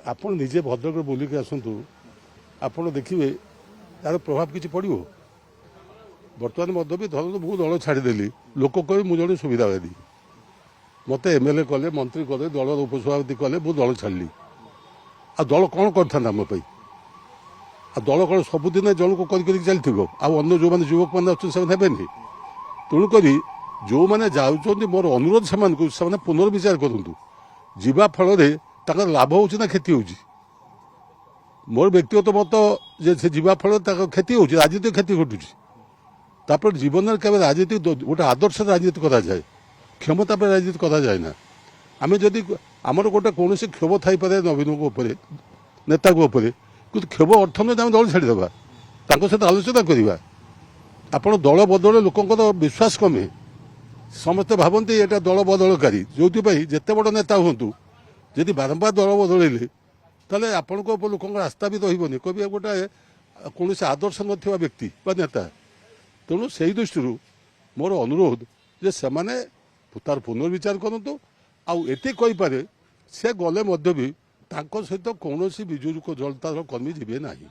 ଆପଣ ନିଜେ ଭଦ୍ରକରେ ବୁଲିକି ଆସନ୍ତୁ, ଆପଣ ଦେଖିବେ ତାର ପ୍ରଭାବ କିଛି ପଡ଼ିବ। ବର୍ତ୍ତମାନ ମଧ୍ୟ ବି ଧରନ୍ତୁ ମୁଁ ଦଳ ଛାଡ଼ିଦେଲି, ଲୋକ କହିବେ ମୁଁ ଜଣେ ସୁବିଧାବାଦୀ, ମୋତେ ଏମ୍ଏଲ୍ଏ କଲେ, ମନ୍ତ୍ରୀ କଲେ, ଦଳର ଉପସଭାପତି କଲେ, ମୁଁ ଦଳ ଛାଡ଼ିଲି। ଆଉ ଦଳ କ'ଣ କରିଥାନ୍ତା ଆମ ପାଇଁ? ଆଉ ଦଳ କ'ଣ ସବୁଦିନ ଜଣକୁ କରିକି ଚାଲିଥିବ? ଆଉ ଅନ୍ୟ ଯେଉଁମାନେ ଯୁବକମାନେ ଅଛନ୍ତି ସେମାନେ ହେବେନି? ତେଣୁକରି ଯେଉଁମାନେ ଯାଉଛନ୍ତି, ମୋର ଅନୁରୋଧ ସେମାନଙ୍କୁ, ସେମାନେ ପୁନର୍ବିଚାର କରନ୍ତୁ। ଯିବା ଫଳରେ ତାଙ୍କର ଲାଭ ହେଉଛି ନା କ୍ଷତି ହେଉଛି? ମୋର ବ୍ୟକ୍ତିଗତ ମତ ଯେ ସେ ଯିବା ଫଳରେ ତାଙ୍କର କ୍ଷତି ହେଉଛି, ରାଜନୈତିକ କ୍ଷତି ଘଟୁଛି। ତାପରେ ଜୀବନରେ କେବେ ରାଜନୀତି ଗୋଟେ ଆଦର୍ଶ ରାଜନୀତି କରାଯାଏ, କ୍ଷମତା ପାଇଁ ରାଜନୀତି କରାଯାଏ ନା। ଆମେ ଯଦି ଆମର ଗୋଟେ କୌଣସି କ୍ଷୋଭ ଥାଇପାରେ ନବୀନଙ୍କ ଉପରେ, ନେତାଙ୍କ ଉପରେ, କିନ୍ତୁ କ୍ଷୋଭ ଅର୍ଥ ନୁହେଁ ଆମେ ଦଳ ଛାଡ଼ିଦେବା, ତାଙ୍କ ସହିତ ଆଲୋଚନା କରିବା। ଆପଣ ଦଳ ବଦଳରେ ଲୋକଙ୍କର ବିଶ୍ୱାସ କମେ, ସମସ୍ତେ ଭାବନ୍ତି ଏଇଟା ଦଳ ବଦଳକାରୀ। ଯେଉଁଥିପାଇଁ ଯେତେ ବଡ଼ ନେତା ହୁଅନ୍ତୁ, ଯଦି ବାରମ୍ବାର ଦଳ ବଦଳେଇଲେ ତାହେଲେ ଆପଣଙ୍କ ଉପରେ ଲୋକଙ୍କର ଆସ୍ଥା ବି ରହିବନି, କହିବେ ଗୋଟେ କୌଣସି ଆଦର୍ଶ ନଥିବା ବ୍ୟକ୍ତି ବା ନେତା। ତେଣୁ ସେହି ଦୃଷ୍ଟିରୁ ମୋର ଅନୁରୋଧ ଯେ ସେମାନେ ତାର ପୁନର୍ବିଚାର କରନ୍ତୁ। ଆଉ ଏତେ କହିପାରେ ସେ ଗଲେ ମଧ୍ୟ ବି ତାଙ୍କ ସହିତ କୌଣସି ବିଜୁ ଜନତାର କର୍ମୀ ଯିବେ ନାହିଁ।